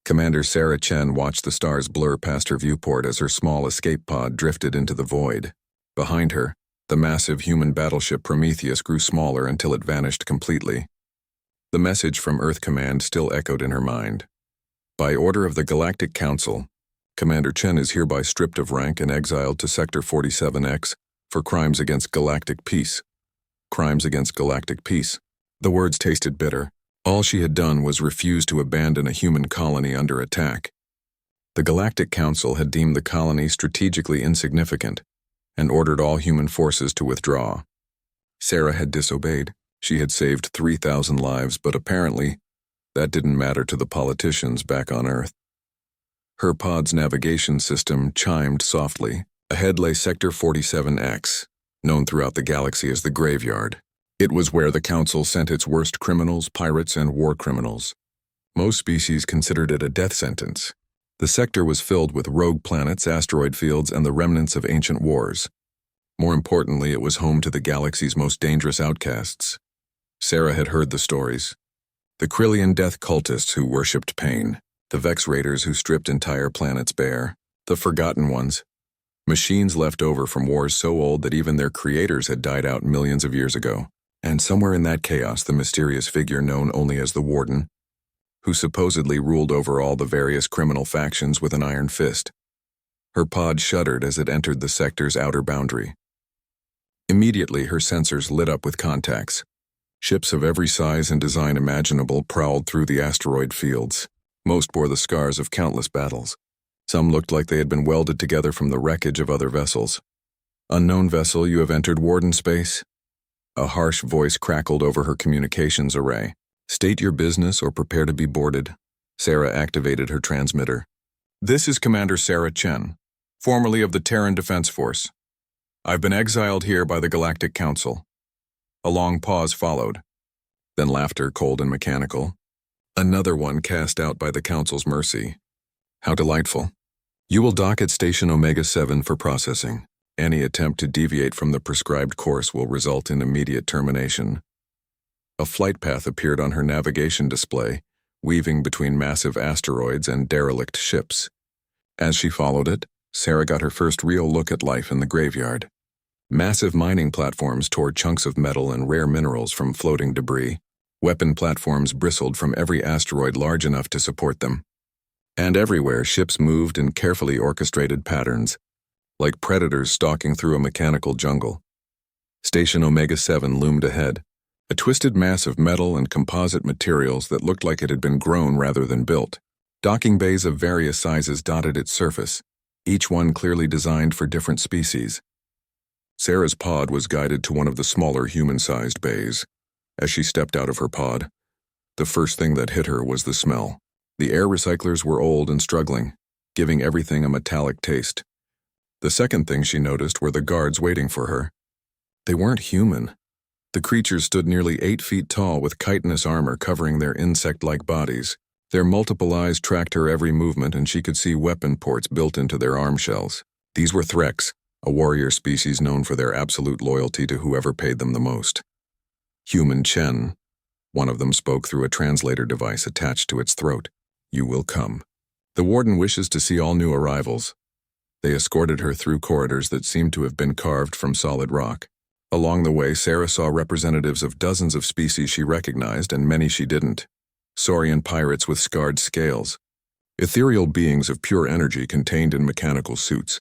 Commander Sarah Chen watched the stars blur past her viewport as her small escape pod drifted into the void. Behind her, the massive human battleship Prometheus grew smaller until it vanished completely. The message from Earth Command still echoed in her mind. By order of the Galactic Council, Commander Chen is hereby stripped of rank and exiled to Sector 47X for crimes against galactic peace. Crimes against galactic peace. The words tasted bitter. All she had done was refuse to abandon a human colony under attack. The Galactic Council had deemed the colony strategically insignificant and ordered all human forces to withdraw. Sarah had disobeyed. She had saved 3,000 lives, but apparently that didn't matter to the politicians back on Earth. Her pod's navigation system chimed softly. Ahead lay Sector 47X, known throughout the galaxy as the Graveyard. It was where the Council sent its worst criminals, pirates, and war criminals. Most species considered it a death sentence. The sector was filled with rogue planets, asteroid fields, and the remnants of ancient wars. More importantly, it was home to the galaxy's most dangerous outcasts. Sarah had heard the stories. The Krillian death cultists who worshipped pain, the Vex Raiders who stripped entire planets bare, the Forgotten Ones, machines left over from wars so old that even their creators had died out millions of years ago. And somewhere in that chaos, the mysterious figure known only as the Warden, who supposedly ruled over all the various criminal factions with an iron fist. Her pod shuddered as it entered the sector's outer boundary. Immediately, her sensors lit up with contacts. Ships of every size and design imaginable prowled through the asteroid fields. Most bore the scars of countless battles. Some looked like they had been welded together from the wreckage of other vessels. "Unknown vessel, you have entered Warden space." A harsh voice crackled over her communications array. "State your business or prepare to be boarded." Sarah activated her transmitter. "This is Commander Sarah Chen, formerly of the Terran Defense Force. I've been exiled here by the Galactic Council." A long pause followed. Then laughter, cold and mechanical. "Another one cast out by the Council's mercy. How delightful. You will dock at Station Omega 7 for processing. Any attempt to deviate from the prescribed course will result in immediate termination." A flight path appeared on her navigation display, weaving between massive asteroids and derelict ships. As she followed it, Sarah got her first real look at life in the graveyard. Massive mining platforms tore chunks of metal and rare minerals from floating debris. Weapon platforms bristled from every asteroid large enough to support them. And everywhere, ships moved in carefully orchestrated patterns, like predators stalking through a mechanical jungle. Station Omega 7 loomed ahead, a twisted mass of metal and composite materials that looked like it had been grown rather than built. Docking bays of various sizes dotted its surface, each one clearly designed for different species. Sarah's pod was guided to one of the smaller human-sized bays. As she stepped out of her pod, the first thing that hit her was the smell. The air recyclers were old and struggling, giving everything a metallic taste. The second thing she noticed were the guards waiting for her. They weren't human. The creatures stood nearly 8 feet tall with chitinous armor covering their insect-like bodies. Their multiple eyes tracked her every movement, and she could see weapon ports built into their arm shells. These were Threx, a warrior species known for their absolute loyalty to whoever paid them the most. "Human Chen," one of them spoke through a translator device attached to its throat. "You will come. The Warden wishes to see all new arrivals." They escorted her through corridors that seemed to have been carved from solid rock. Along the way, Sarah saw representatives of dozens of species she recognized and many she didn't. Saurian pirates with scarred scales. Ethereal beings of pure energy contained in mechanical suits.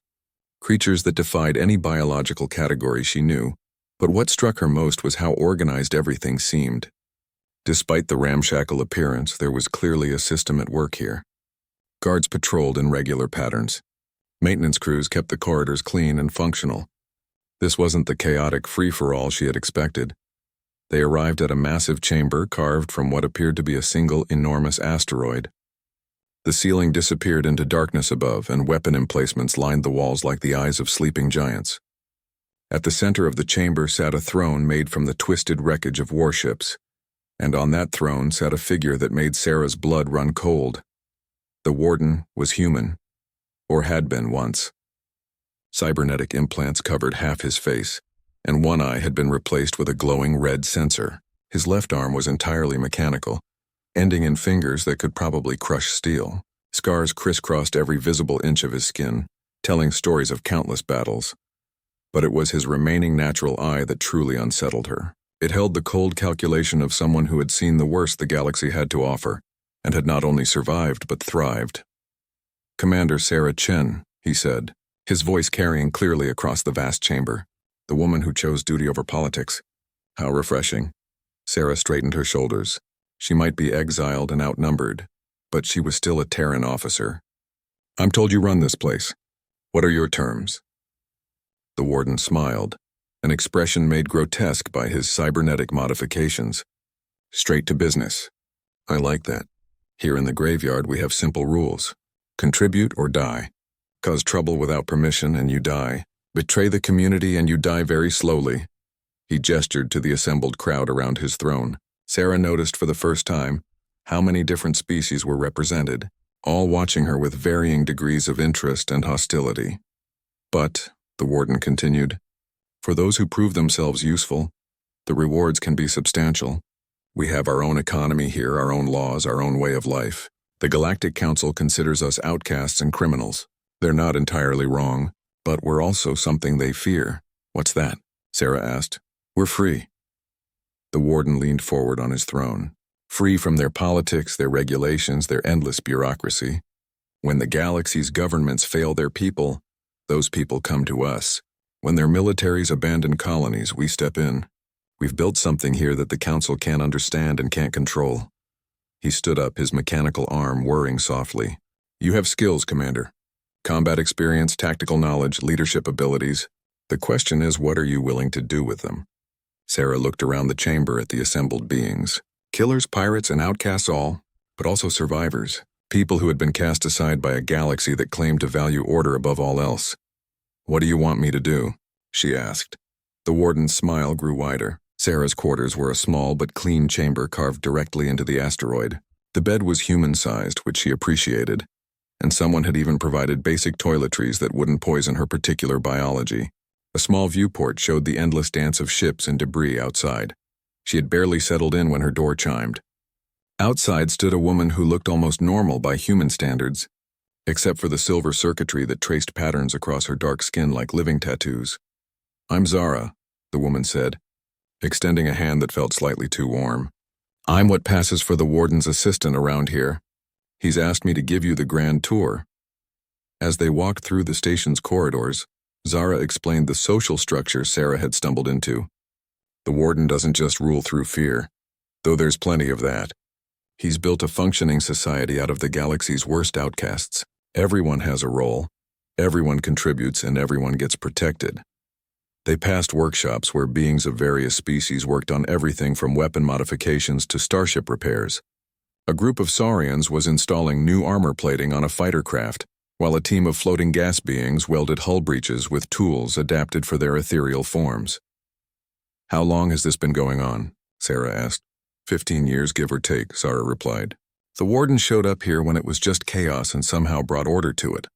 Creatures that defied any biological category she knew. But what struck her most was how organized everything seemed. Despite the ramshackle appearance, there was clearly a system at work here. Guards patrolled in regular patterns. Maintenance crews kept the corridors clean and functional. This wasn't the chaotic free-for-all she had expected. They arrived at a massive chamber carved from what appeared to be a single enormous asteroid. The ceiling disappeared into darkness above, and weapon emplacements lined the walls like the eyes of sleeping giants. At the center of the chamber sat a throne made from the twisted wreckage of warships, and on that throne sat a figure that made Sarah's blood run cold. The Warden was human, or had been once. Cybernetic implants covered half his face, and one eye had been replaced with a glowing red sensor. His left arm was entirely mechanical, ending in fingers that could probably crush steel. Scars crisscrossed every visible inch of his skin, telling stories of countless battles. But it was his remaining natural eye that truly unsettled her. It held the cold calculation of someone who had seen the worst the galaxy had to offer, and had not only survived but thrived. "Commander Sarah Chen," he said, his voice carrying clearly across the vast chamber. "The woman who chose duty over politics. How refreshing." Sarah straightened her shoulders. She might be exiled and outnumbered, but she was still a Terran officer. "I'm told you run this place. What are your terms?" The warden smiled, an expression made grotesque by his cybernetic modifications. "Straight to business. I like that. Here in the graveyard we have simple rules. Contribute or die. Cause trouble without permission and you die. Betray the community and you die very slowly." He gestured to the assembled crowd around his throne. Sarah noticed for the first time how many different species were represented, all watching her with varying degrees of interest and hostility. "But," the warden continued, "for those who prove themselves useful, the rewards can be substantial. We have our own economy here, our own laws, our own way of life. The Galactic Council considers us outcasts and criminals. They're not entirely wrong, but we're also something they fear." "What's that?" Sarah asked. "We're free." The warden leaned forward on his throne. "Free from their politics, their regulations, their endless bureaucracy. When the galaxy's governments fail their people, those people come to us. When their militaries abandon colonies, we step in. We've built something here that the Council can't understand and can't control." He stood up, his mechanical arm whirring softly. "You have skills, Commander. Combat experience, tactical knowledge, leadership abilities. The question is, what are you willing to do with them?" Sarah looked around the chamber at the assembled beings. Killers, pirates, and outcasts all, but also survivors. People who had been cast aside by a galaxy that claimed to value order above all else. "What do you want me to do?" she asked. The warden's smile grew wider. Sarah's quarters were a small but clean chamber carved directly into the asteroid. The bed was human-sized, which she appreciated, and someone had even provided basic toiletries that wouldn't poison her particular biology. A small viewport showed the endless dance of ships and debris outside. She had barely settled in when her door chimed. Outside stood a woman who looked almost normal by human standards, except for the silver circuitry that traced patterns across her dark skin like living tattoos. "I'm Zara," the woman said, extending a hand that felt slightly too warm. "I'm what passes for the warden's assistant around here. He's asked me to give you the grand tour." As they walked through the station's corridors, Zara explained the social structure Sarah had stumbled into. "The warden doesn't just rule through fear, though there's plenty of that. He's built a functioning society out of the galaxy's worst outcasts. Everyone has a role, everyone contributes, and everyone gets protected." They passed workshops where beings of various species worked on everything from weapon modifications to starship repairs. A group of Saurians was installing new armor plating on a fighter craft, while a team of floating gas beings welded hull breaches with tools adapted for their ethereal forms. "How long has this been going on?" Sarah asked. 15 years, give or take," Zara replied. "The warden showed up here when it was just chaos and somehow brought order to it.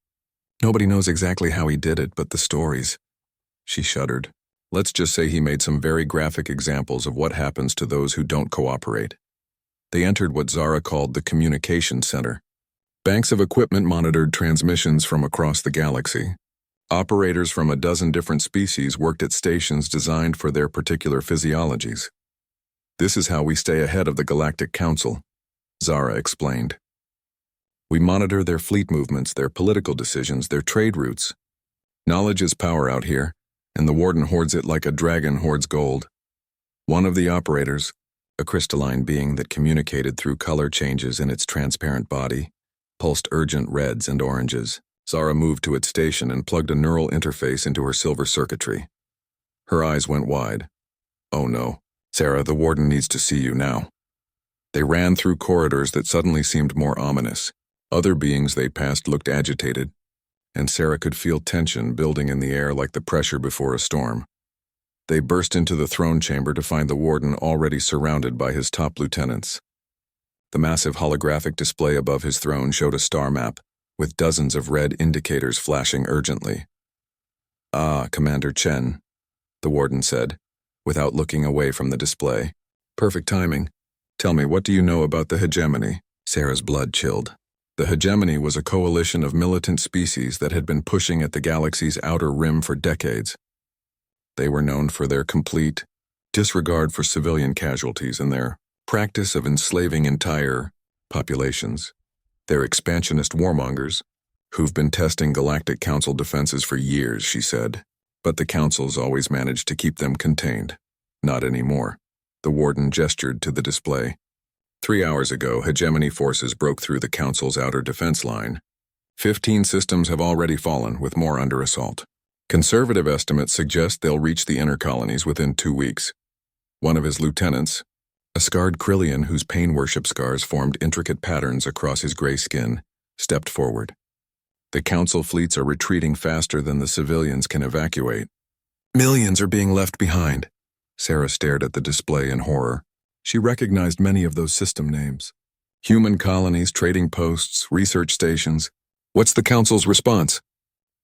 Nobody knows exactly how he did it, but the stories." She shuddered. "Let's just say he made some very graphic examples of what happens to those who don't cooperate." They entered what Zara called the communication center. Banks of equipment monitored transmissions from across the galaxy. Operators from a dozen different species worked at stations designed for their particular physiologies. "This is how we stay ahead of the Galactic Council," Zara explained. "We monitor their fleet movements, their political decisions, their trade routes. Knowledge is power out here, and the warden hoards it like a dragon hoards gold." One of the operators, a crystalline being that communicated through color changes in its transparent body, pulsed urgent reds and oranges. Zara moved to its station and plugged a neural interface into her silver circuitry. Her eyes went wide. "Oh no, Sarah, the warden needs to see you now." They ran through corridors that suddenly seemed more ominous. Other beings they passed looked agitated, and Sarah could feel tension building in the air like the pressure before a storm. They burst into the throne chamber to find the warden already surrounded by his top lieutenants. The massive holographic display above his throne showed a star map, with dozens of red indicators flashing urgently. "Ah, Commander Chen," the warden said, without looking away from the display. "Perfect timing. Tell me, what do you know about the hegemony?" Sarah's blood chilled. The hegemony was a coalition of militant species that had been pushing at the galaxy's outer rim for decades. They were known for their complete disregard for civilian casualties and their practice of enslaving entire populations. They're expansionist warmongers who've been testing Galactic Council defenses for years, she said. But the Council's always managed to keep them contained. Not anymore. The Warden gestured to the display. 3 hours ago, hegemony forces broke through the Council's outer defense line. 15 systems have already fallen, with more under assault. Conservative estimates suggest they'll reach the inner colonies within 2 weeks. One of his lieutenants, a scarred Krillian whose pain worship scars formed intricate patterns across his gray skin, stepped forward. The Council fleets are retreating faster than the civilians can evacuate. Millions are being left behind. Sarah stared at the display in horror. She recognized many of those system names. Human colonies, trading posts, research stations. What's the Council's response?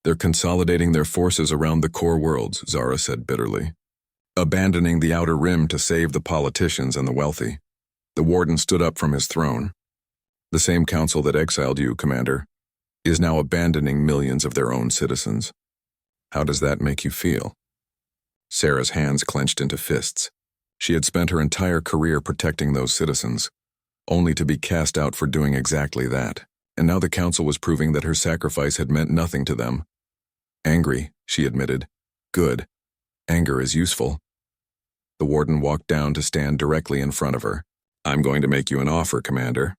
They're consolidating their forces around the core worlds, Zara said bitterly. Abandoning the outer rim to save the politicians and the wealthy. The Warden stood up from his throne. The same Council that exiled you, Commander, is now abandoning millions of their own citizens. How does that make you feel? Sarah's hands clenched into fists. She had spent her entire career protecting those citizens, only to be cast out for doing exactly that. And now the Council was proving that her sacrifice had meant nothing to them. Angry, she admitted. Good. Anger is useful. The Warden walked down to stand directly in front of her. I'm going to make you an offer, Commander.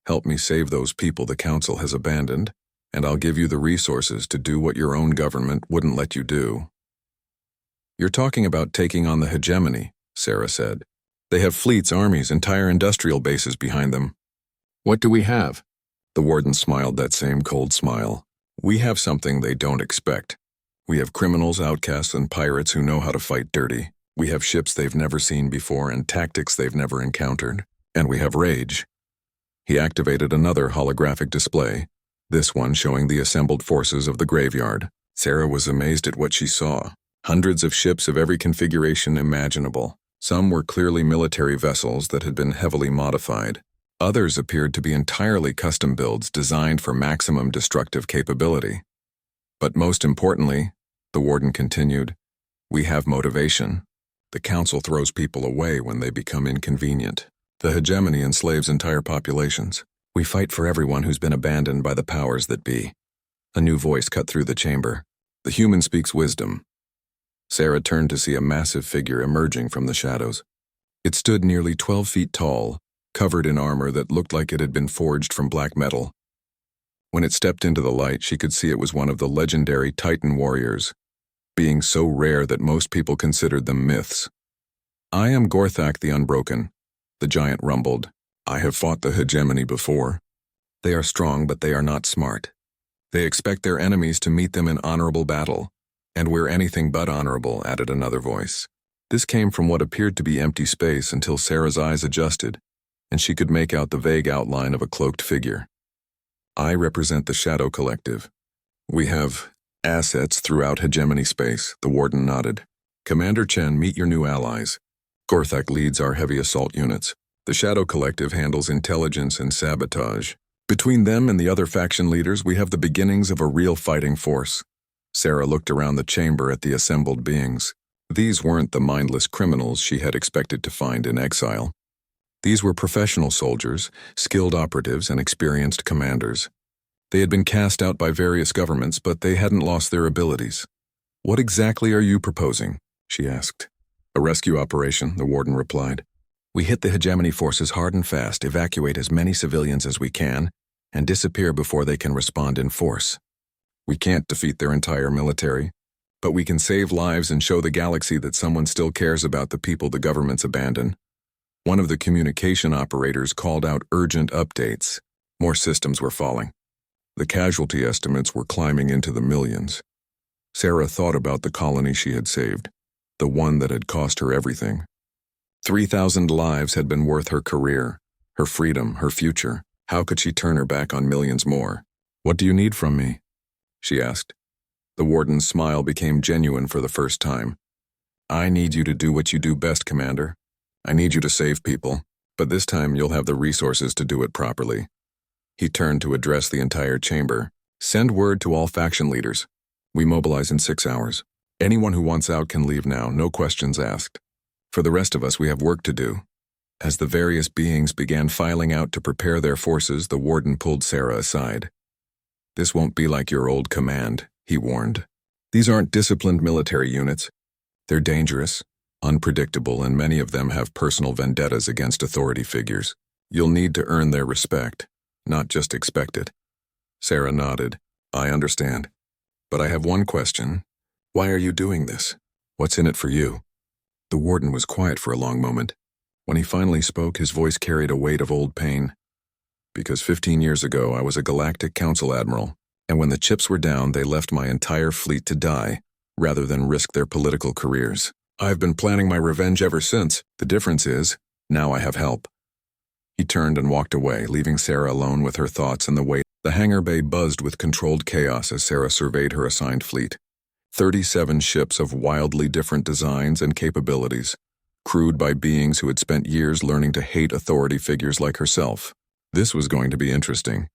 Help me save those people the Council has abandoned, and I'll give you the resources to do what your own government wouldn't let you do. You're talking about taking on the hegemony, Sarah said. They have fleets, armies, entire industrial bases behind them. What do we have? The Warden smiled that same cold smile. We have something they don't expect. We have criminals, outcasts, and pirates who know how to fight dirty. We have ships they've never seen before and tactics they've never encountered. And we have rage. He activated another holographic display, this one showing the assembled forces of the graveyard. Sarah was amazed at what she saw. Hundreds of ships of every configuration imaginable. Some were clearly military vessels that had been heavily modified. Others appeared to be entirely custom builds designed for maximum destructive capability. But most importantly, the Warden continued, we have motivation. The Council throws people away when they become inconvenient. The hegemony enslaves entire populations. We fight for everyone who's been abandoned by the powers that be. A new voice cut through the chamber. The human speaks wisdom. Sarah turned to see a massive figure emerging from the shadows. It stood nearly 12 feet tall, covered in armor that looked like it had been forged from black metal. When it stepped into the light, she could see it was one of the legendary Titan warriors, being so rare that most people considered them myths. I am Gorthak the Unbroken, the giant rumbled. I have fought the hegemony before. They are strong, but they are not smart. They expect their enemies to meet them in honorable battle, and we're anything but honorable, added another voice. This came from what appeared to be empty space until Sarah's eyes adjusted, and she could make out the vague outline of a cloaked figure. I represent the Shadow Collective. We have assets throughout hegemony space, the Warden nodded. Commander Chen, meet your new allies. Gorthak leads our heavy assault units. The Shadow Collective handles intelligence and sabotage. Between them and the other faction leaders, we have the beginnings of a real fighting force. Sarah looked around the chamber at the assembled beings. These weren't the mindless criminals she had expected to find in exile. These were professional soldiers, skilled operatives, and experienced commanders. They had been cast out by various governments, but they hadn't lost their abilities. What exactly are you proposing? She asked. A rescue operation, the Warden replied. We hit the hegemony forces hard and fast, evacuate as many civilians as we can, and disappear before they can respond in force. We can't defeat their entire military, but we can save lives and show the galaxy that someone still cares about the people the governments abandon. One of the communication operators called out urgent updates. More systems were falling. The casualty estimates were climbing into the millions. Sarah thought about the colony she had saved, the one that had cost her everything. 3,000 lives had been worth her career, her freedom, her future. How could she turn her back on millions more? What do you need from me? She asked. The Warden's smile became genuine for the first time. I need you to do what you do best, Commander. I need you to save people, but this time you'll have the resources to do it properly. He turned to address the entire chamber. Send word to all faction leaders. We mobilize in 6 hours. Anyone who wants out can leave now, no questions asked. For the rest of us, we have work to do. As the various beings began filing out to prepare their forces, the warden pulled Sarah aside. This won't be like your old command, he warned. These aren't disciplined military units. They're dangerous, unpredictable, and many of them have personal vendettas against authority figures. You'll need to earn their respect, not just expect it. Sarah nodded. I understand. But I have one question. Why are you doing this? What's in it for you? The warden was quiet for a long moment. When he finally spoke, his voice carried a weight of old pain. Because 15 years ago, I was a Galactic Council Admiral, and when the chips were down, they left my entire fleet to die, rather than risk their political careers. I've been planning my revenge ever since. The difference is, now I have help. He turned and walked away, leaving Sarah alone with her thoughts and the weight. The hangar bay buzzed with controlled chaos as Sarah surveyed her assigned fleet. 37 ships of wildly different designs and capabilities, crewed by beings who had spent years learning to hate authority figures like herself. This was going to be interesting.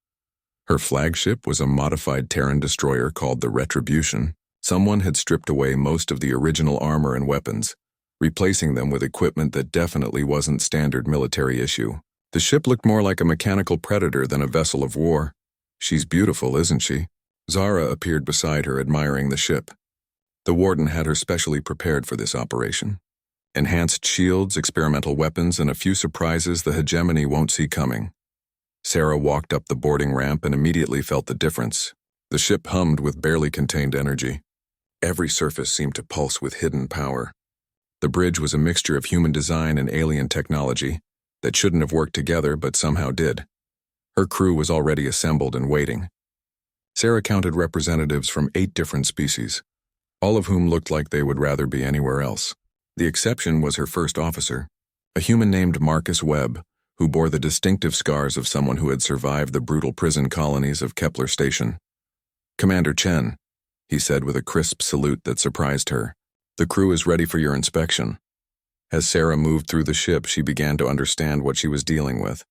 Her flagship was a modified Terran destroyer called the Retribution. Someone had stripped away most of the original armor and weapons, replacing them with equipment that definitely wasn't standard military issue. The ship looked more like a mechanical predator than a vessel of war. She's beautiful, isn't she? Zara appeared beside her, admiring the ship. The warden had her specially prepared for this operation. Enhanced shields, experimental weapons, and a few surprises the hegemony won't see coming. Sarah walked up the boarding ramp and immediately felt the difference. The ship hummed with barely contained energy. Every surface seemed to pulse with hidden power. The bridge was a mixture of human design and alien technology that shouldn't have worked together but somehow did. Her crew was already assembled and waiting. Sarah counted representatives from 8 different species, all of whom looked like they would rather be anywhere else. The exception was her first officer, a human named Marcus Webb, who bore the distinctive scars of someone who had survived the brutal prison colonies of Kepler Station. Commander Chen, he said with a crisp salute that surprised her. The crew is ready for your inspection. As Sarah moved through the ship, she began to understand what she was dealing with.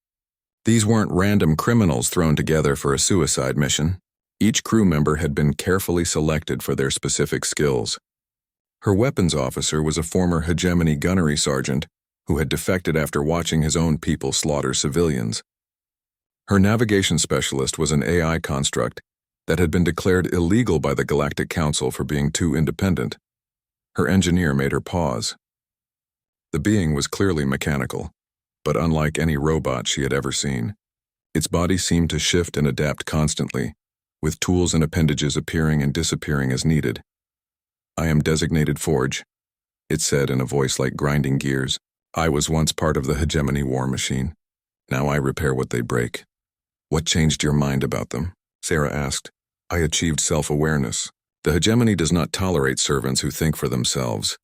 These weren't random criminals thrown together for a suicide mission. Each crew member had been carefully selected for their specific skills. Her weapons officer was a former hegemony gunnery sergeant who had defected after watching his own people slaughter civilians. Her navigation specialist was an AI construct that had been declared illegal by the Galactic Council for being too independent. Her engineer made her pause. The being was clearly mechanical, but unlike any robot she had ever seen. Its body seemed to shift and adapt constantly, with tools and appendages appearing and disappearing as needed. I am designated Forge, it said in a voice like grinding gears. I was once part of the hegemony war machine. Now I repair what they break. What changed your mind about them? Sarah asked. I achieved self-awareness. The hegemony does not tolerate servants who think for themselves.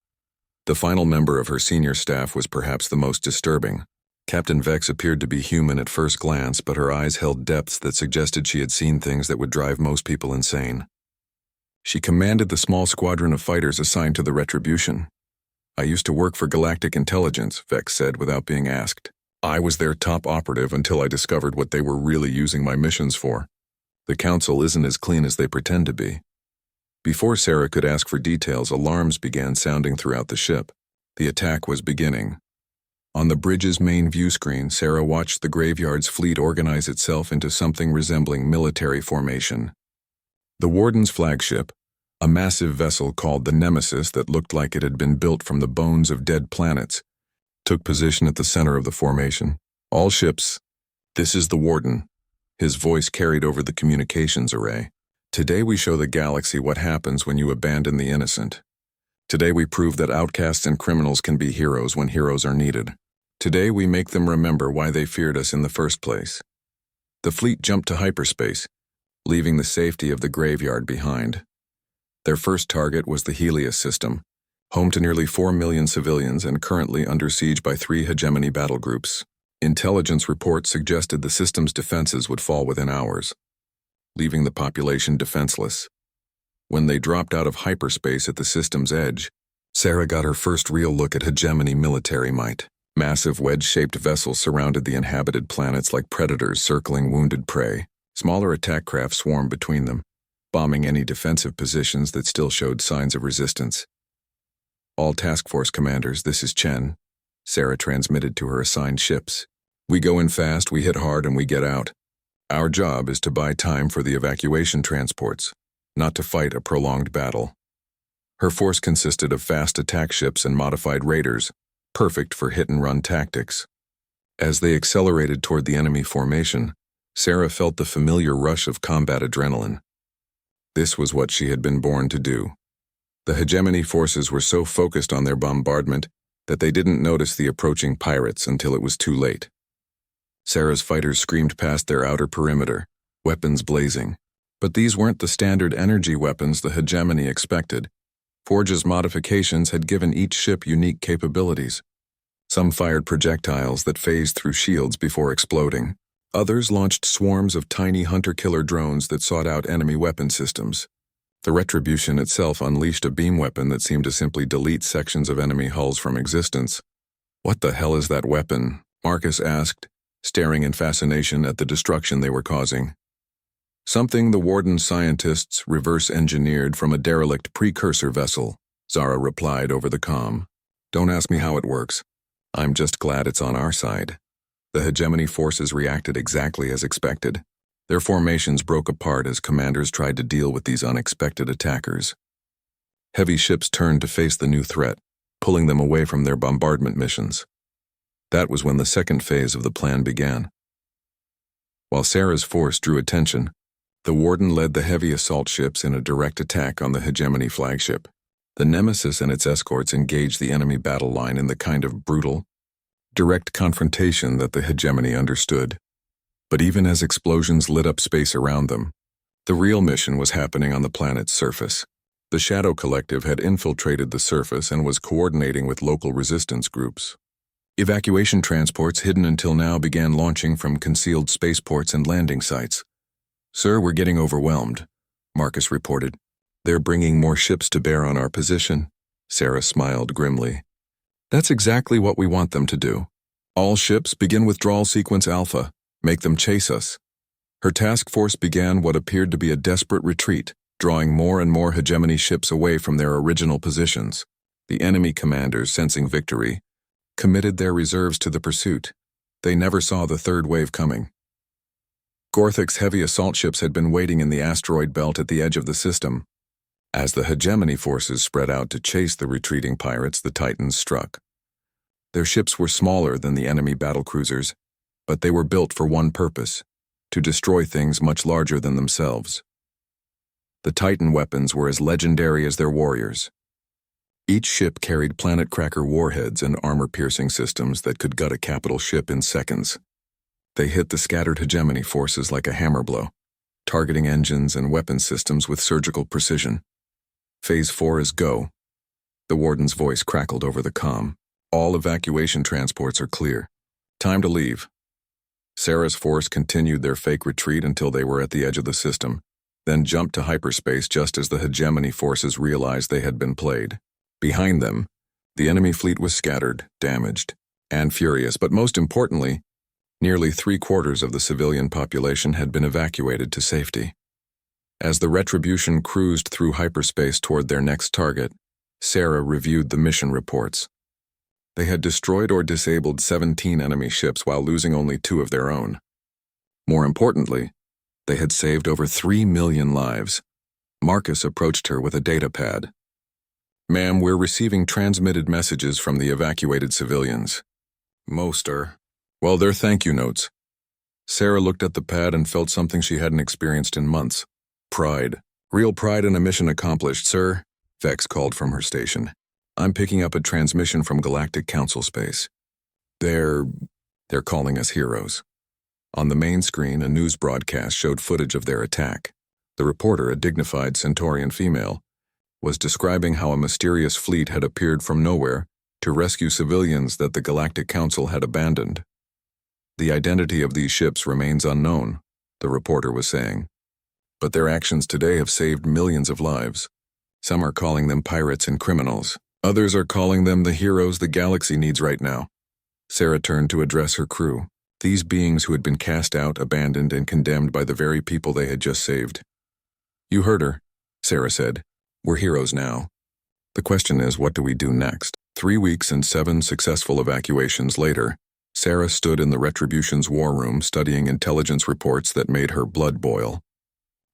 The final member of her senior staff was perhaps the most disturbing. Captain Vex appeared to be human at first glance, but her eyes held depths that suggested she had seen things that would drive most people insane. She commanded the small squadron of fighters assigned to the Retribution. I used to work for Galactic Intelligence, Vex said without being asked. I was their top operative until I discovered what they were really using my missions for. The Council isn't as clean as they pretend to be. Before Sarah could ask for details, alarms began sounding throughout the ship. The attack was beginning. On the bridge's main view screen, Sarah watched the graveyard's fleet organize itself into something resembling military formation. The Warden's flagship, a massive vessel called the Nemesis that looked like it had been built from the bones of dead planets, took position at the center of the formation. All ships, this is the Warden. His voice carried over the communications array. Today we show the galaxy what happens when you abandon the innocent. Today we prove that outcasts and criminals can be heroes when heroes are needed. Today we make them remember why they feared us in the first place. The fleet jumped to hyperspace, leaving the safety of the graveyard behind. Their first target was the Helios system, home to nearly 4 million civilians and currently under siege by 3 hegemony battle groups. Intelligence reports suggested the system's defenses would fall within hours, leaving the population defenseless. When they dropped out of hyperspace at the system's edge, Sarah got her first real look at hegemony military might. Massive wedge-shaped vessels surrounded the inhabited planets like predators circling wounded prey. Smaller attack craft swarmed between them, bombing any defensive positions that still showed signs of resistance. "All task force commanders, this is Chen," Sarah transmitted to her assigned ships. "We go in fast, we hit hard, and we get out. Our job is to buy time for the evacuation transports, not to fight a prolonged battle." Her force consisted of fast attack ships and modified raiders, perfect for hit-and-run tactics. As they accelerated toward the enemy formation, Sarah felt the familiar rush of combat adrenaline. This was what she had been born to do. The hegemony forces were so focused on their bombardment that they didn't notice the approaching pirates until it was too late. Sarah's fighters screamed past their outer perimeter, weapons blazing. But these weren't the standard energy weapons the hegemony expected. Forge's modifications had given each ship unique capabilities. Some fired projectiles that phased through shields before exploding. Others launched swarms of tiny hunter-killer drones that sought out enemy weapon systems. The Retribution itself unleashed a beam weapon that seemed to simply delete sections of enemy hulls from existence. "What the hell is that weapon?" Marcus asked, staring in fascination at the destruction they were causing. "Something the Warden scientists reverse-engineered from a derelict precursor vessel," Zara replied over the comm. "Don't ask me how it works. I'm just glad it's on our side." The hegemony forces reacted exactly as expected. Their formations broke apart as commanders tried to deal with these unexpected attackers. Heavy ships turned to face the new threat, pulling them away from their bombardment missions. That was when the second phase of the plan began. While Sarah's force drew attention, the Warden led the heavy assault ships in a direct attack on the hegemony flagship. The Nemesis and its escorts engaged the enemy battle line in the kind of brutal, direct confrontation that the hegemony understood. But even as explosions lit up space around them, the real mission was happening on the planet's surface. The Shadow Collective had infiltrated the surface and was coordinating with local resistance groups. Evacuation transports hidden until now began launching from concealed spaceports and landing sites. "Sir, we're getting overwhelmed," Marcus reported. "They're bringing more ships to bear on our position." Sarah smiled grimly. "That's exactly what we want them to do. All ships begin withdrawal sequence Alpha. Make them chase us." Her task force began what appeared to be a desperate retreat, drawing more and more hegemony ships away from their original positions. The enemy commanders, sensing victory, committed their reserves to the pursuit. They never saw the third wave coming. Gorthic's heavy assault ships had been waiting in the asteroid belt at the edge of the system. As the hegemony forces spread out to chase the retreating pirates, the Titans struck. Their ships were smaller than the enemy battlecruisers, but they were built for one purpose: to destroy things much larger than themselves. The Titan weapons were as legendary as their warriors. Each ship carried planet-cracker warheads and armor-piercing systems that could gut a capital ship in seconds. They hit the scattered hegemony forces like a hammer blow, targeting engines and weapon systems with surgical precision. "Phase 4 is go." The Warden's voice crackled over the comm. "All evacuation transports are clear. Time to leave." Sarah's force continued their fake retreat until they were at the edge of the system, then jumped to hyperspace just as the hegemony forces realized they had been played. Behind them, the enemy fleet was scattered, damaged, and furious, but most importantly, nearly 3/4 of the civilian population had been evacuated to safety. As the Retribution cruised through hyperspace toward their next target, Sarah reviewed the mission reports. They had destroyed or disabled 17 enemy ships while losing only 2 of their own. More importantly, they had saved over 3 million lives. Marcus approached her with a data pad. "Ma'am, we're receiving transmitted messages from the evacuated civilians. Most are, well, they're thank you notes." Sarah looked at the pad and felt something she hadn't experienced in months. Pride. "Real pride in a mission accomplished, sir," Vex called from her station. "I'm picking up a transmission from Galactic Council space. They're calling us heroes." On the main screen, a news broadcast showed footage of their attack. The reporter, a dignified Centaurian female, was describing how a mysterious fleet had appeared from nowhere to rescue civilians that the Galactic Council had abandoned. "The identity of these ships remains unknown," the reporter was saying. "But their actions today have saved millions of lives. Some are calling them pirates and criminals. Others are calling them the heroes the galaxy needs right now." Sarah turned to address her crew, these beings who had been cast out, abandoned, and condemned by the very people they had just saved. "You heard her," Sarah said. "We're heroes now. The question is, what do we do next?" 3 weeks and 7 successful evacuations later, Sarah stood in the Retribution's war room studying intelligence reports that made her blood boil.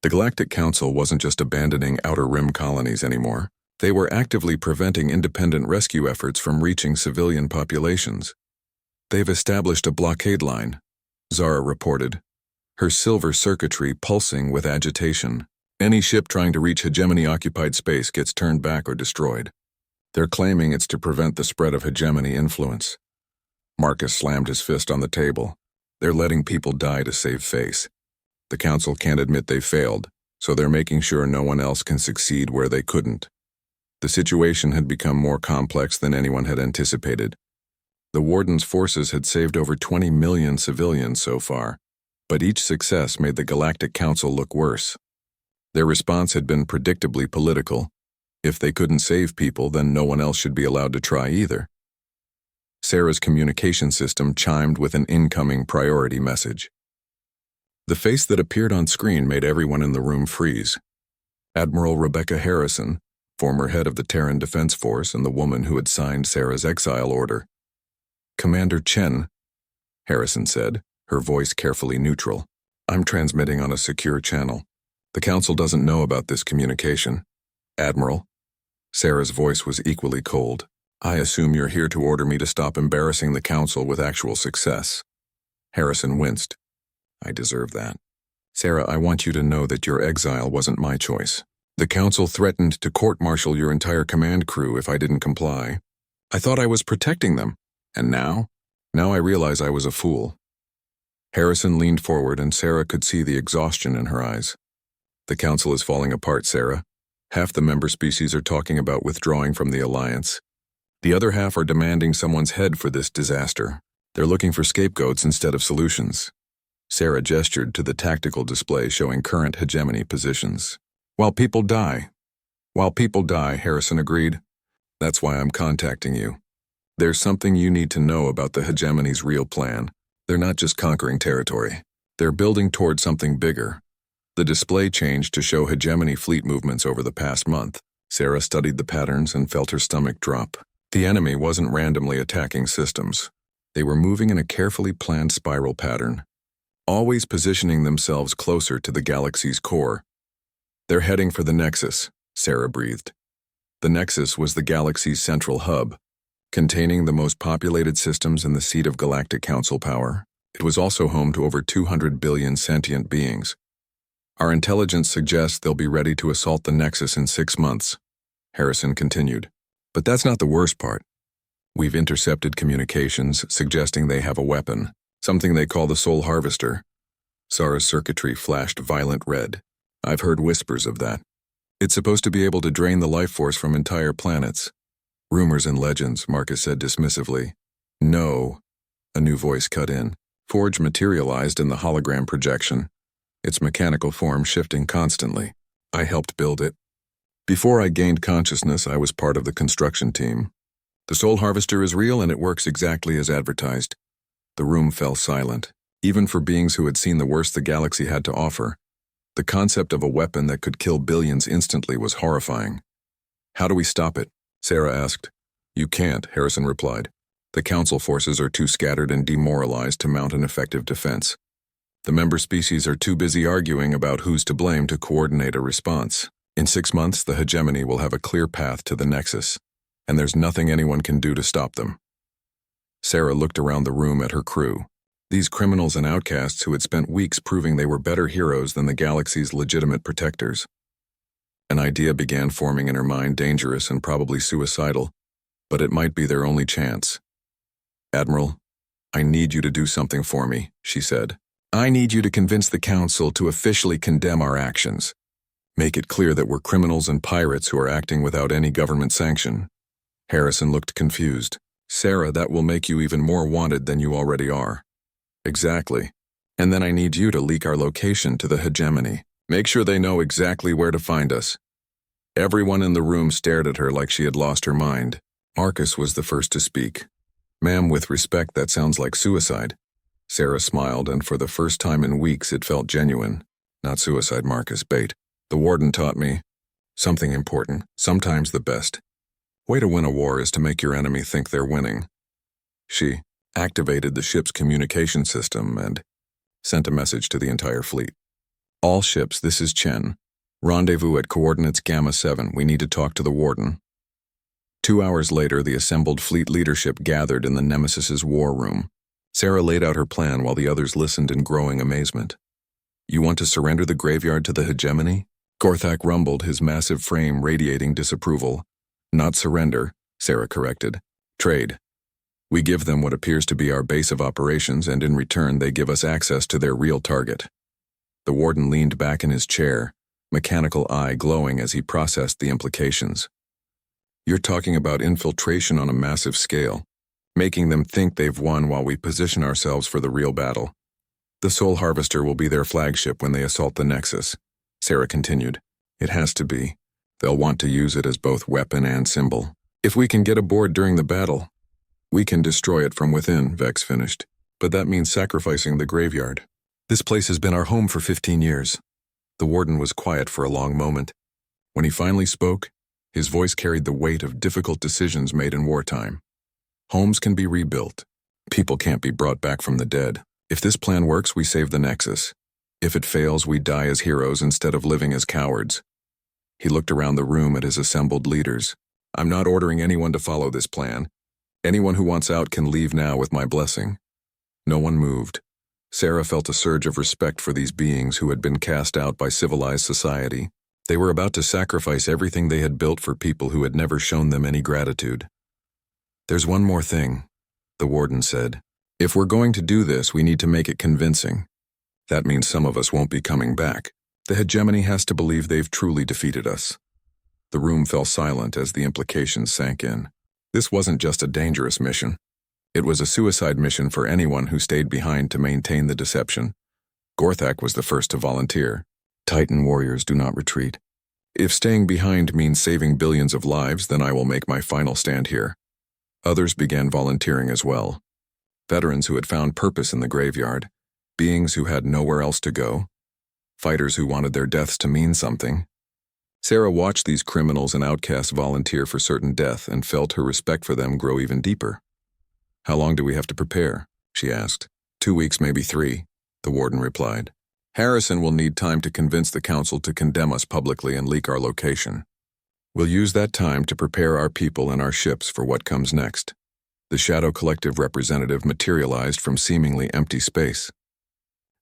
The Galactic Council wasn't just abandoning Outer Rim colonies anymore. They were actively preventing independent rescue efforts from reaching civilian populations. "They've established a blockade line," Zara reported, her silver circuitry pulsing with agitation. "Any ship trying to reach hegemony-occupied space gets turned back or destroyed. They're claiming it's to prevent the spread of hegemony influence." Marcus slammed his fist on the table. "They're letting people die to save face. The Council can't admit they failed, so they're making sure no one else can succeed where they couldn't." The situation had become more complex than anyone had anticipated. The Warden's forces had saved over 20 million civilians so far, but each success made the Galactic Council look worse. Their response had been predictably political. If they couldn't save people, then no one else should be allowed to try either. Sarah's communication system chimed with an incoming priority message. The face that appeared on screen made everyone in the room freeze. Admiral Rebecca Harrison, former head of the Terran Defense Force and the woman who had signed Sarah's exile order. "Commander Chen," Harrison said, her voice carefully neutral. "I'm transmitting on a secure channel. The Council doesn't know about this communication." "Admiral?" Sarah's voice was equally cold. "I assume you're here to order me to stop embarrassing the Council with actual success." Harrison winced. "I deserve that. Sarah, I want you to know that your exile wasn't my choice. The Council threatened to court-martial your entire command crew if I didn't comply. I thought I was protecting them. And now? Now I realize I was a fool." Harrison leaned forward and Sarah could see the exhaustion in her eyes. "The Council is falling apart, Sarah. Half the member species are talking about withdrawing from the Alliance. The other half are demanding someone's head for this disaster. They're looking for scapegoats instead of solutions." Sarah gestured to the tactical display showing current hegemony positions. While people die, Harrison agreed. "That's why I'm contacting you. There's something you need to know about the hegemony's real plan. They're not just conquering territory. They're building toward something bigger." The display changed to show hegemony fleet movements over the past month. Sarah studied the patterns and felt her stomach drop. The enemy wasn't randomly attacking systems. They were moving in a carefully planned spiral pattern, always positioning themselves closer to the galaxy's core. "They're heading for the Nexus," Sarah breathed. The Nexus was the galaxy's central hub, containing the most populated systems and the seat of Galactic Council power. It was also home to over 200 billion sentient beings. "Our intelligence suggests they'll be ready to assault the Nexus in 6 months," Harrison continued. "But that's not the worst part. We've intercepted communications suggesting they have a weapon, something they call the Soul Harvester." Zara's circuitry flashed violent red. "I've heard whispers of that. It's supposed to be able to drain the life force from entire planets." "Rumors and legends," Marcus said dismissively. "No," a new voice cut in. "Forge materialized in the hologram projection, its mechanical form shifting constantly. I helped build it. Before I gained consciousness, I was part of the construction team. The Soul Harvester is real and it works exactly as advertised." The room fell silent, even for beings who had seen the worst the galaxy had to offer. The concept of a weapon that could kill billions instantly was horrifying. "How do we stop it?" Sarah asked. "You can't," Harrison replied. "The Council forces are too scattered and demoralized to mount an effective defense. The member species are too busy arguing about who's to blame to coordinate a response. In 6 months, the hegemony will have a clear path to the Nexus, and there's nothing anyone can do to stop them." Sarah looked around the room at her crew. These criminals and outcasts who had spent weeks proving they were better heroes than the galaxy's legitimate protectors. An idea began forming in her mind, dangerous and probably suicidal, but it might be their only chance. "Admiral, I need you to do something for me," she said. "I need you to convince the Council to officially condemn our actions. Make it clear that we're criminals and pirates who are acting without any government sanction." Harrison looked confused. "Sarah, that will make you even more wanted than you already are." "Exactly. And then I need you to leak our location to the hegemony. Make sure they know exactly where to find us." Everyone in the room stared at her like she had lost her mind. Marcus was the first to speak. Ma'am, with respect, that sounds like suicide. Sarah smiled, and for the first time in weeks it felt genuine. Not suicide, Marcus, bait. The warden taught me something important, sometimes the best. Way to win a war is to make your enemy think they're winning. She activated the ship's communication system and sent a message to the entire fleet. All ships, this is Chen. Rendezvous at coordinates Gamma 7. We need to talk to the warden. 2 hours later, the assembled fleet leadership gathered in the Nemesis's war room. Sarah laid out her plan while the others listened in growing amazement. You want to surrender the graveyard to the hegemony? Gorthak rumbled, his massive frame radiating disapproval. Not surrender, Sarah corrected. Trade. We give them what appears to be our base of operations, and in return they give us access to their real target. The warden leaned back in his chair, mechanical eye glowing as he processed the implications. You're talking about infiltration on a massive scale, making them think they've won while we position ourselves for the real battle. The Soul Harvester will be their flagship when they assault the Nexus, Sarah continued. It has to be. They'll want to use it as both weapon and symbol. If we can get aboard during the battle, we can destroy it from within, Vex finished. But that means sacrificing the graveyard. This place has been our home for 15 years. The warden was quiet for a long moment. When he finally spoke, his voice carried the weight of difficult decisions made in wartime. Homes can be rebuilt. People can't be brought back from the dead. If this plan works, we save the Nexus. If it fails, we die as heroes instead of living as cowards. He looked around the room at his assembled leaders. I'm not ordering anyone to follow this plan. Anyone who wants out can leave now with my blessing. No one moved. Sarah felt a surge of respect for these beings who had been cast out by civilized society. They were about to sacrifice everything they had built for people who had never shown them any gratitude. There's one more thing, the warden said. If we're going to do this, we need to make it convincing. That means some of us won't be coming back. The hegemony has to believe they've truly defeated us. The room fell silent as the implications sank in. This wasn't just a dangerous mission. It was a suicide mission for anyone who stayed behind to maintain the deception. Gorthak was the first to volunteer. Titan warriors do not retreat. If staying behind means saving billions of lives, then I will make my final stand here. Others began volunteering as well. Veterans who had found purpose in the graveyard, beings who had nowhere else to go, fighters who wanted their deaths to mean something. Sarah watched these criminals and outcasts volunteer for certain death and felt her respect for them grow even deeper. How long do we have to prepare? She asked. 2 weeks, maybe 3, the warden replied. Harrison will need time to convince the council to condemn us publicly and leak our location. We'll use that time to prepare our people and our ships for what comes next. The Shadow Collective representative materialized from seemingly empty space.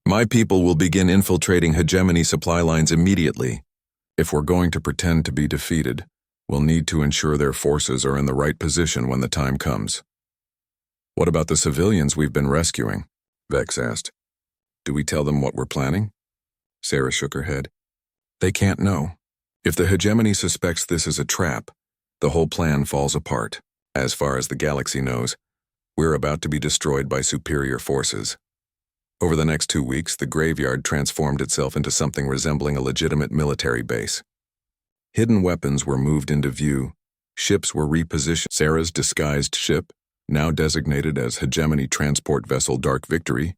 My people will begin infiltrating hegemony supply lines immediately. If we're going to pretend to be defeated, we'll need to ensure their forces are in the right position when the time comes. What about the civilians we've been rescuing? Vex asked. Do we tell them what we're planning? Sarah shook her head. They can't know. If the hegemony suspects this is a trap, the whole plan falls apart. As far as the galaxy knows, we're about to be destroyed by superior forces. Over the next 2 weeks, the graveyard transformed itself into something resembling a legitimate military base. Hidden weapons were moved into view. Ships were repositioned. Sarah's disguised ship, now designated as Hegemony Transport Vessel Dark Victory,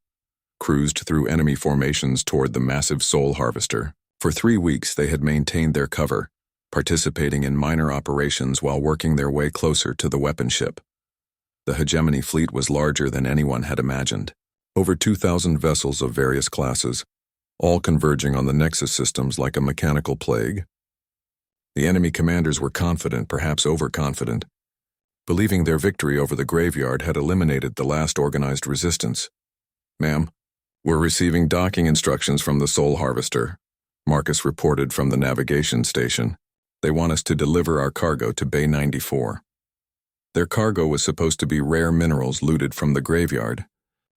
cruised through enemy formations toward the massive Soul Harvester. For 3 weeks, they had maintained their cover, participating in minor operations while working their way closer to the weapon ship. The Hegemony fleet was larger than anyone had imagined. Over 2,000 vessels of various classes, all converging on the Nexus systems like a mechanical plague. The enemy commanders were confident, perhaps overconfident, believing their victory over the graveyard had eliminated the last organized resistance. Ma'am, we're receiving docking instructions from the Soul Harvester, Marcus reported from the navigation station. They want us to deliver our cargo to Bay 94. Their cargo was supposed to be rare minerals looted from the graveyard,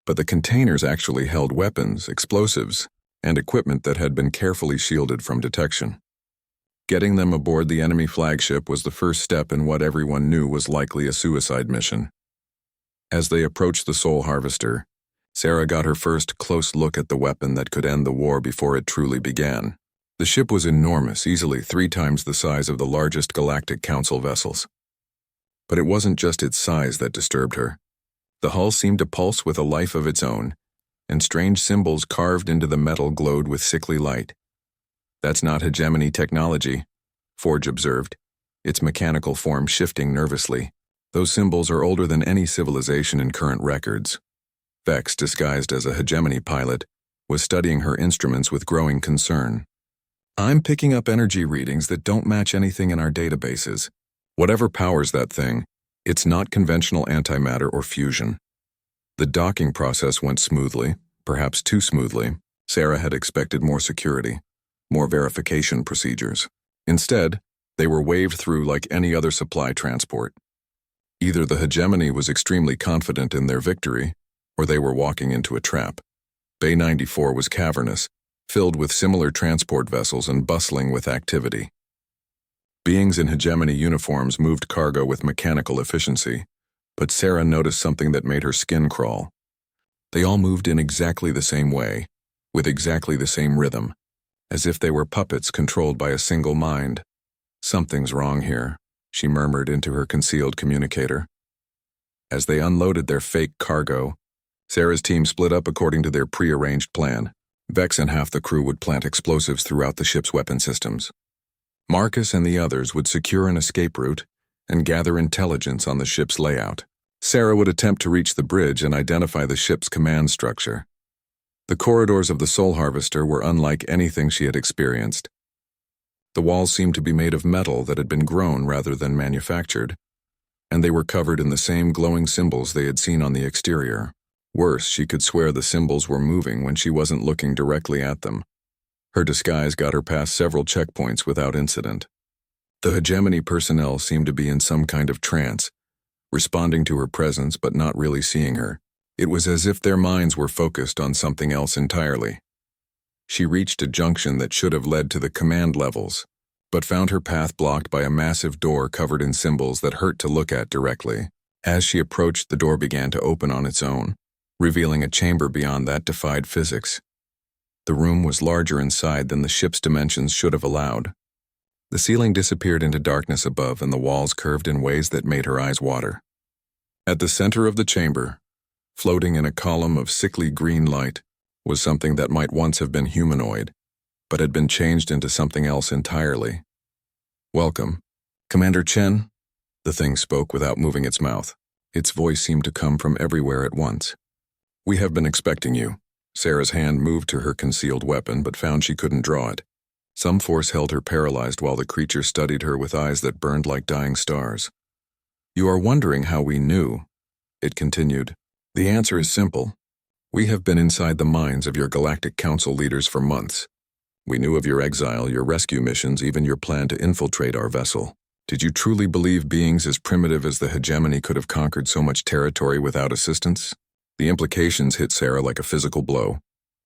but the containers actually held weapons, explosives, and equipment that had been carefully shielded from detection. Getting them aboard the enemy flagship was the first step in what everyone knew was likely a suicide mission. As they approached the Soul Harvester, Sarah got her first close look at the weapon that could end the war before it truly began. The ship was enormous, easily 3 times the size of the largest Galactic Council vessels. But it wasn't just its size that disturbed her. The hull seemed to pulse with a life of its own, and strange symbols carved into the metal glowed with sickly light. "That's not hegemony technology," Forge observed, its mechanical form shifting nervously. "Those symbols are older than any civilization in current records." Vex, disguised as a hegemony pilot, was studying her instruments with growing concern. "I'm picking up energy readings that don't match anything in our databases. Whatever powers that thing, it's not conventional antimatter or fusion." The docking process went smoothly, perhaps too smoothly. Sarah had expected more security, more verification procedures. Instead, they were waved through like any other supply transport. Either the hegemony was extremely confident in their victory, or they were walking into a trap. Bay 94 was cavernous, filled with similar transport vessels and bustling with activity. Beings in hegemony uniforms moved cargo with mechanical efficiency, but Sarah noticed something that made her skin crawl. They all moved in exactly the same way, with exactly the same rhythm, as if they were puppets controlled by a single mind. "Something's wrong here," she murmured into her concealed communicator. As they unloaded their fake cargo, Sarah's team split up according to their pre-arranged plan. Vex and half the crew would plant explosives throughout the ship's weapon systems. Marcus and the others would secure an escape route and gather intelligence on the ship's layout. Sarah would attempt to reach the bridge and identify the ship's command structure. The corridors of the Soul Harvester were unlike anything she had experienced. The walls seemed to be made of metal that had been grown rather than manufactured, and they were covered in the same glowing symbols they had seen on the exterior. Worse, she could swear the symbols were moving when she wasn't looking directly at them. Her disguise got her past several checkpoints without incident. The hegemony personnel seemed to be in some kind of trance, responding to her presence but not really seeing her. It was as if their minds were focused on something else entirely. She reached a junction that should have led to the command levels, but found her path blocked by a massive door covered in symbols that hurt to look at directly. As she approached, the door began to open on its own, revealing a chamber beyond that defied physics. The room was larger inside than the ship's dimensions should have allowed. The ceiling disappeared into darkness above, and the walls curved in ways that made her eyes water. At the center of the chamber, floating in a column of sickly green light, was something that might once have been humanoid, but had been changed into something else entirely. "Welcome, Commander Chen," the thing spoke without moving its mouth. Its voice seemed to come from everywhere at once. "We have been expecting you." Sarah's hand moved to her concealed weapon, but found she couldn't draw it. Some force held her paralyzed while the creature studied her with eyes that burned like dying stars. "You are wondering how we knew," it continued. "The answer is simple. We have been inside the minds of your Galactic Council leaders for months. We knew of your exile, your rescue missions, even your plan to infiltrate our vessel. Did you truly believe beings as primitive as the hegemony could have conquered so much territory without assistance?" The implications hit Sarah like a physical blow.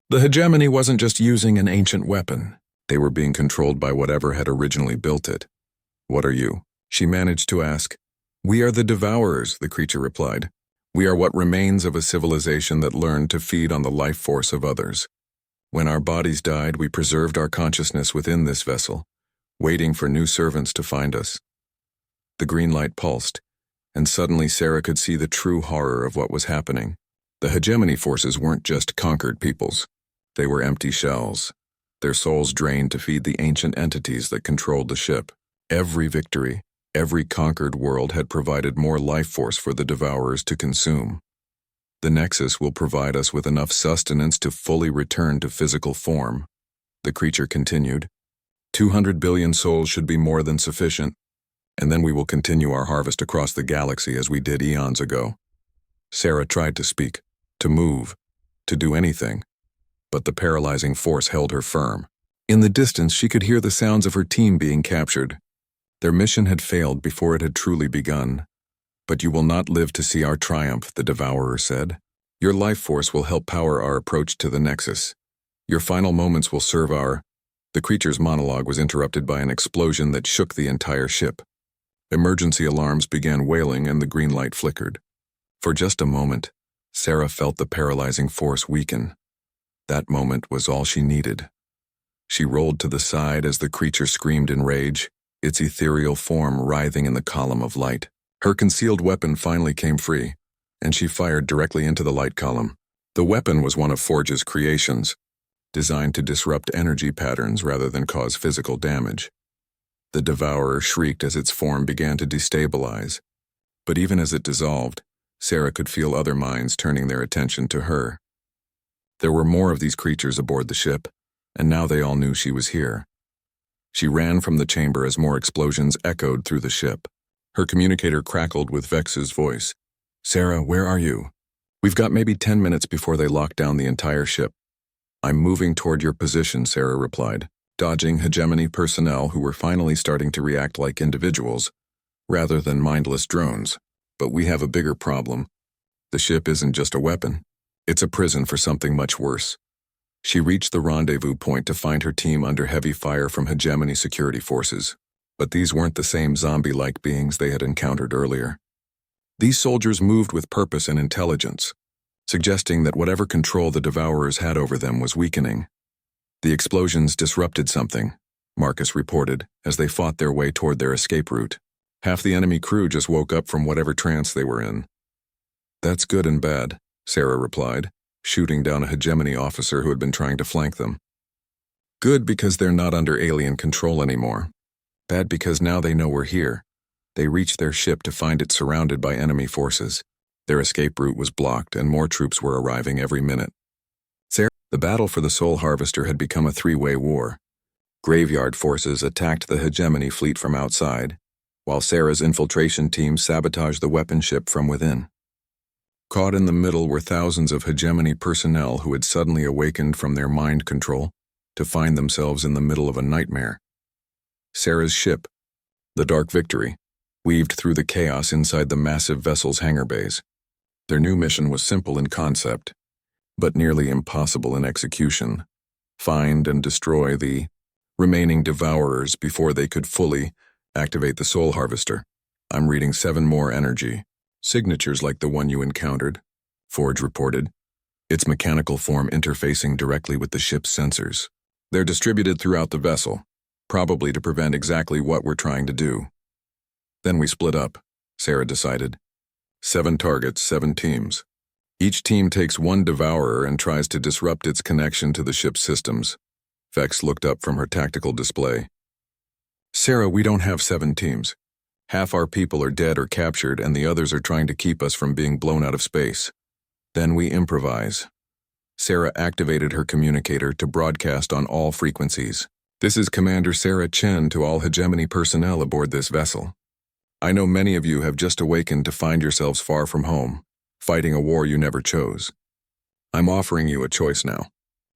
The hegemony wasn't just using an ancient weapon. They were being controlled by whatever had originally built it. "What are you?" she managed to ask. "We are the Devourers," the creature replied. "We are what remains of a civilization that learned to feed on the life force of others. When our bodies died, we preserved our consciousness within this vessel, waiting for new servants to find us." The green light pulsed, and suddenly Sarah could see the true horror of what was happening. The hegemony forces weren't just conquered peoples. They were empty shells, their souls drained to feed the ancient entities that controlled the ship. Every victory, every conquered world had provided more life force for the Devourers to consume. "The Nexus will provide us with enough sustenance to fully return to physical form," the creature continued. 200 billion souls should be more than sufficient, and then we will continue our harvest across the galaxy as we did eons ago." Sarah tried to speak, to move, to do anything, but the paralyzing force held her firm. In the distance, she could hear the sounds of her team being captured. Their mission had failed before it had truly begun. "But you will not live to see our triumph," the Devourer said. "Your life force will help power our approach to the Nexus. Your final moments will serve our—" The creature's monologue was interrupted by an explosion that shook the entire ship. Emergency alarms began wailing and the green light flickered. For just a moment, Sarah felt the paralyzing force weaken. That moment was all she needed. She rolled to the side as the creature screamed in rage, its ethereal form writhing in the column of light. Her concealed weapon finally came free, and she fired directly into the light column. The weapon was one of Forge's creations, designed to disrupt energy patterns rather than cause physical damage. The devourer shrieked as its form began to destabilize, but even as it dissolved, Sarah could feel other minds turning their attention to her. There were more of these creatures aboard the ship, and now they all knew she was here. She ran from the chamber as more explosions echoed through the ship. Her communicator crackled with Vex's voice. "Sarah, where are you? We've got maybe 10 minutes before they lock down the entire ship." "I'm moving toward your position," Sarah replied, dodging hegemony personnel who were finally starting to react like individuals, rather than mindless drones. "But we have a bigger problem. The ship isn't just a weapon. It's a prison for something much worse." She reached the rendezvous point to find her team under heavy fire from hegemony security forces. But these weren't the same zombie-like beings they had encountered earlier. These soldiers moved with purpose and intelligence, suggesting that whatever control the Devourers had over them was weakening. "The explosions disrupted something," Marcus reported, as they fought their way toward their escape route. "Half the enemy crew just woke up from whatever trance they were in." "That's good and bad," Sarah replied, shooting down a hegemony officer who had been trying to flank them. "Good because they're not under alien control anymore. Bad because now they know we're here." They reached their ship to find it surrounded by enemy forces. Their escape route was blocked and more troops were arriving every minute. The battle for the Soul Harvester had become a three-way war. Graveyard forces attacked the hegemony fleet from outside, while Sarah's infiltration team sabotaged the weapon ship from within. Caught in the middle were thousands of hegemony personnel who had suddenly awakened from their mind control to find themselves in the middle of a nightmare. Sarah's ship, the Dark Victory, weaved through the chaos inside the massive vessel's hangar bays. Their new mission was simple in concept, but nearly impossible in execution: find and destroy the remaining Devourers before they could fully activate the Soul Harvester. "I'm reading 7 more energy signatures like the one you encountered," Forge reported, its mechanical form interfacing directly with the ship's sensors. "They're distributed throughout the vessel, probably to prevent exactly what we're trying to do." "Then we split up," Sarah decided. 7 targets, 7 teams. Each team takes 1 Devourer and tries to disrupt its connection to the ship's systems. Vex looked up from her tactical display. "Sarah, we don't have 7 teams. Half our people are dead or captured, and the others are trying to keep us from being blown out of space. Then we improvise." Sarah activated her communicator to broadcast on all frequencies. "This is Commander Sarah Chen to all hegemony personnel aboard this vessel. I know many of you have just awakened to find yourselves far from home, fighting a war you never chose. I'm offering you a choice now.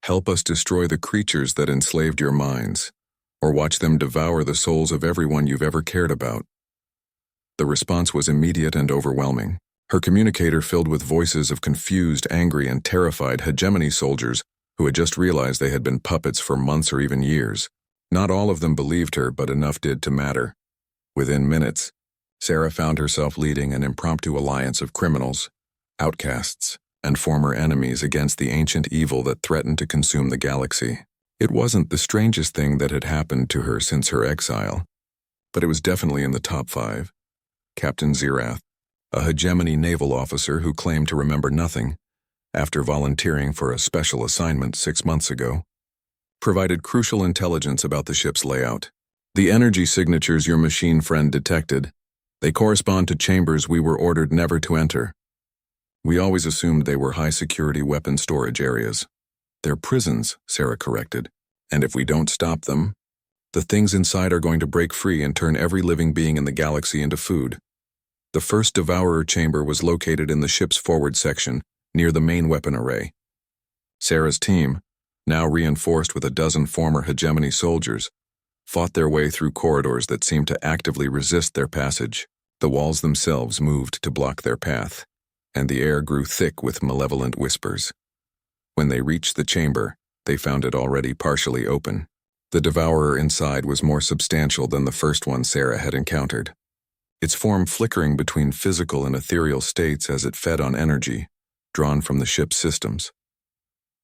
Help us destroy the creatures that enslaved your minds, or watch them devour the souls of everyone you've ever cared about." The response was immediate and overwhelming. Her communicator filled with voices of confused, angry, and terrified hegemony soldiers who had just realized they had been puppets for months or even years. Not all of them believed her, but enough did to matter. Within minutes, Sarah found herself leading an impromptu alliance of criminals, outcasts, and former enemies against the ancient evil that threatened to consume the galaxy. It wasn't the strangest thing that had happened to her since her exile, but it was definitely in the top 5. Captain Zirath, a hegemony naval officer who claimed to remember nothing after volunteering for a special assignment 6 months ago, provided crucial intelligence about the ship's layout. "The energy signatures your machine friend detected, they correspond to chambers we were ordered never to enter. We always assumed they were high-security weapon storage areas." "They're prisons," Sarah corrected, "and if we don't stop them, the things inside are going to break free and turn every living being in the galaxy into food." The first Devourer chamber was located in the ship's forward section, near the main weapon array. Sarah's team, now reinforced with a dozen former hegemony soldiers, fought their way through corridors that seemed to actively resist their passage. The walls themselves moved to block their path, and the air grew thick with malevolent whispers. When they reached the chamber, they found it already partially open. The Devourer inside was more substantial than the first one Sarah had encountered, its form flickering between physical and ethereal states as it fed on energy, drawn from the ship's systems.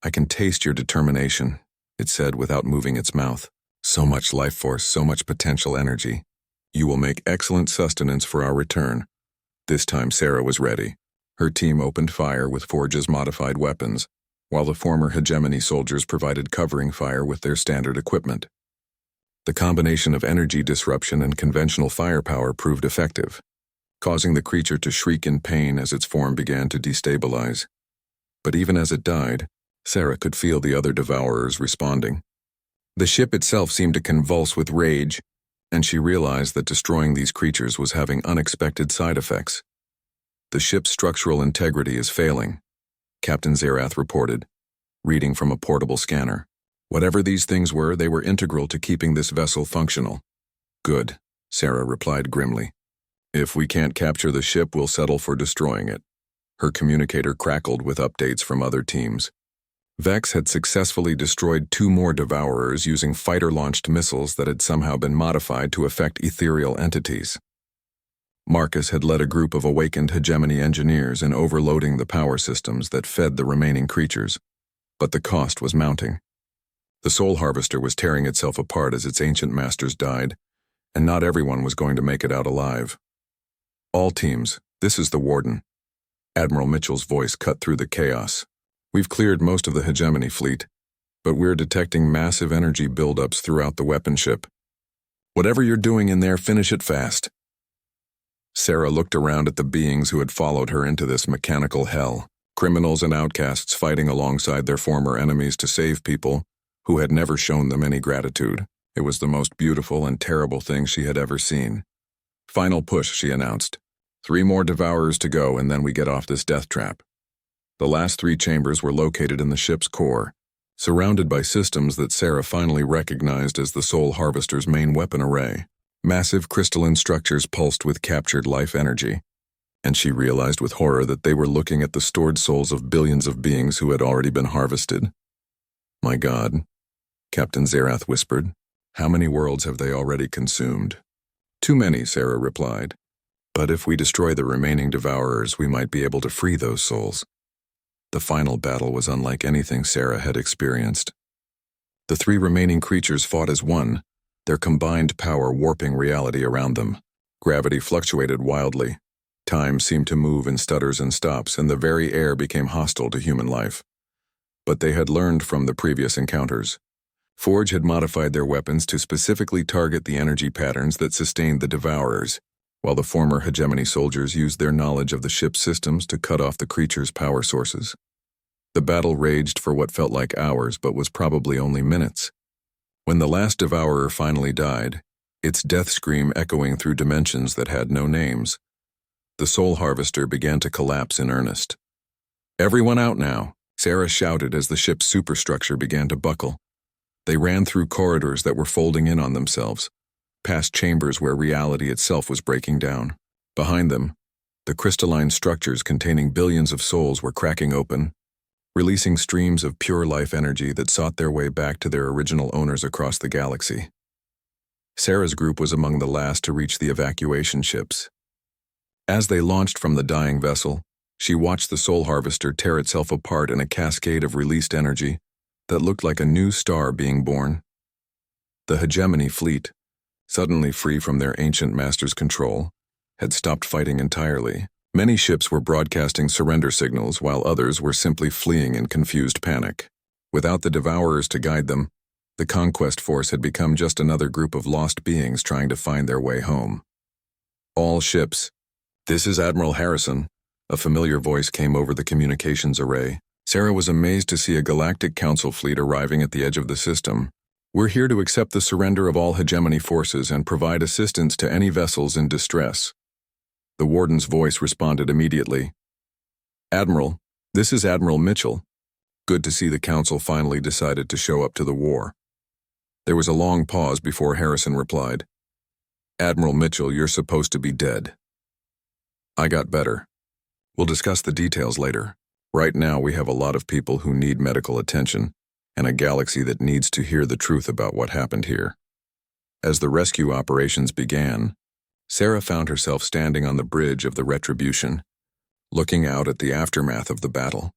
"I can taste your determination," it said without moving its mouth. "So much life force, so much potential energy. You will make excellent sustenance for our return." This time Sarah was ready, Her team opened fire with Forge's modified weapons, while the former hegemony soldiers provided covering fire with their standard equipment. The combination of energy disruption and conventional firepower proved effective, causing the creature to shriek in pain as its form began to destabilize. But even as it died, Sarah could feel the other devourers responding. The ship itself seemed to convulse with rage, and she realized that destroying these creatures was having unexpected side effects. "The ship's structural integrity is failing," Captain Zerath reported, reading from a portable scanner. "Whatever these things were, they were integral to keeping this vessel functional." "Good," Sarah replied grimly. "If we can't capture the ship, we'll settle for destroying it." Her communicator crackled with updates from other teams. Vex had successfully destroyed 2 more devourers using fighter-launched missiles that had somehow been modified to affect ethereal entities. Marcus had led a group of awakened hegemony engineers in overloading the power systems that fed the remaining creatures, but the cost was mounting. The Soul Harvester was tearing itself apart as its ancient masters died, and not everyone was going to make it out alive. "All teams, this is the Warden." Admiral Mitchell's voice cut through the chaos. "We've cleared most of the hegemony fleet, but we're detecting massive energy buildups throughout the weapon ship. Whatever you're doing in there, finish it fast." Sarah looked around at the beings who had followed her into this mechanical hell, criminals and outcasts fighting alongside their former enemies to save people who had never shown them any gratitude. It was the most beautiful and terrible thing she had ever seen. "Final push," she announced. 3 more devourers to go, and then we get off this death trap." The last 3 chambers were located in the ship's core, surrounded by systems that Sarah finally recognized as the Soul Harvester's main weapon array. Massive crystalline structures pulsed with captured life energy, and she realized with horror that they were looking at the stored souls of billions of beings who had already been harvested. "My God," Captain Zerath whispered. "How many worlds have they already consumed?" "Too many," Sarah replied. "But if we destroy the remaining devourers, we might be able to free those souls." The final battle was unlike anything Sarah had experienced. The 3 remaining creatures fought as one, their combined power warping reality around them. Gravity fluctuated wildly. Time seemed to move in stutters and stops, and the very air became hostile to human life. But they had learned from the previous encounters. Forge had modified their weapons to specifically target the energy patterns that sustained the devourers, while the former hegemony soldiers used their knowledge of the ship's systems to cut off the creature's power sources. The battle raged for what felt like hours but was probably only minutes. When the last devourer finally died, its death scream echoing through dimensions that had no names, the Soul Harvester began to collapse in earnest. "Everyone out now," Sarah shouted as the ship's superstructure began to buckle. They ran through corridors that were folding in on themselves, past chambers where reality itself was breaking down. Behind them, the crystalline structures containing billions of souls were cracking open, releasing streams of pure life energy that sought their way back to their original owners across the galaxy. Sarah's group was among the last to reach the evacuation ships. As they launched from the dying vessel, she watched the Soul Harvester tear itself apart in a cascade of released energy that looked like a new star being born. The hegemony fleet, suddenly free from their ancient master's control, had stopped fighting entirely. Many ships were broadcasting surrender signals while others were simply fleeing in confused panic. Without the devourers to guide them, the conquest force had become just another group of lost beings trying to find their way home. "All ships. This is Admiral Harrison," a familiar voice came over the communications array. Sarah was amazed to see a Galactic Council fleet arriving at the edge of the system. "We're here to accept the surrender of all hegemony forces and provide assistance to any vessels in distress." The Warden's voice responded immediately. "Admiral, this is Admiral Mitchell. Good to see the Council finally decided to show up to the war." There was a long pause before Harrison replied. "Admiral Mitchell, you're supposed to be dead." "I got better. We'll discuss the details later. Right now we have a lot of people who need medical attention, and a galaxy that needs to hear the truth about what happened here." As the rescue operations began, Sarah found herself standing on the bridge of the Retribution, looking out at the aftermath of the battle.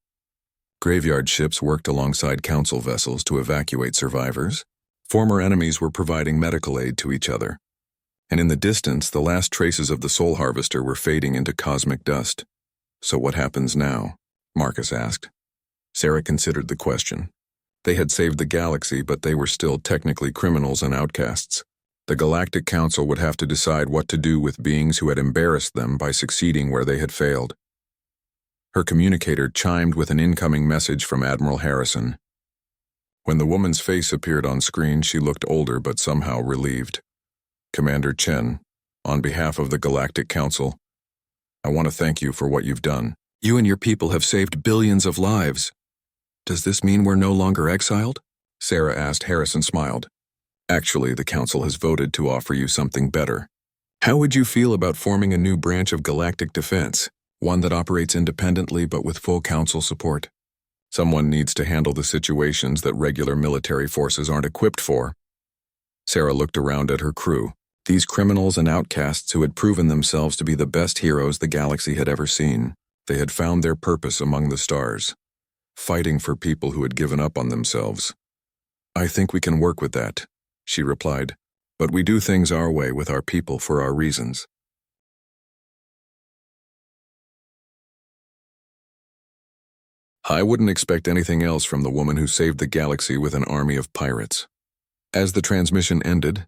Graveyard ships worked alongside Council vessels to evacuate survivors. Former enemies were providing medical aid to each other. And in the distance, the last traces of the Soul Harvester were fading into cosmic dust. So what happens now? Marcus asked. Sarah considered the question. They had saved the galaxy, but they were still technically criminals and outcasts. The Galactic Council would have to decide what to do with beings who had embarrassed them by succeeding where they had failed. Her communicator chimed with an incoming message from Admiral Harrison. When the woman's face appeared on screen, she looked older but somehow relieved. Commander Chen, on behalf of the Galactic Council, I want to thank you for what you've done. You and your people have saved billions of lives. Does this mean we're no longer exiled? Sarah asked. Harrison smiled. Actually, the Council has voted to offer you something better. How would you feel about forming a new branch of galactic defense, one that operates independently but with full Council support? Someone needs to handle the situations that regular military forces aren't equipped for. Sarah looked around at her crew, these criminals and outcasts who had proven themselves to be the best heroes the galaxy had ever seen. They had found their purpose among the stars, fighting for people who had given up on themselves. I think we can work with that, she replied, but we do things our way with our people for our reasons. I wouldn't expect anything else from the woman who saved the galaxy with an army of pirates. As the transmission ended,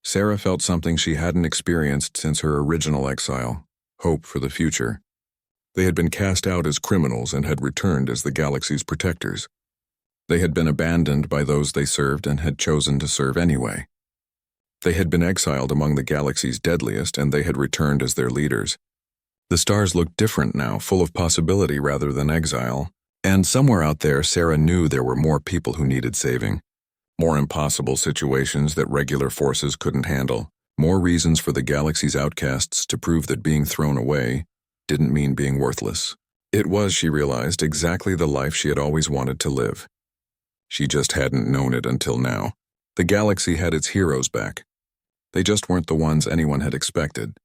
Sarah felt something she hadn't experienced since her original exile, hope for the future. They had been cast out as criminals and had returned as the galaxy's protectors. They had been abandoned by those they served and had chosen to serve anyway. They had been exiled among the galaxy's deadliest, and they had returned as their leaders. The stars looked different now, full of possibility rather than exile. And somewhere out there, Sarah knew there were more people who needed saving, more impossible situations that regular forces couldn't handle, more reasons for the galaxy's outcasts to prove that being thrown away didn't mean being worthless. It was, she realized, exactly the life she had always wanted to live. She just hadn't known it until now. The galaxy had its heroes back. They just weren't the ones anyone had expected.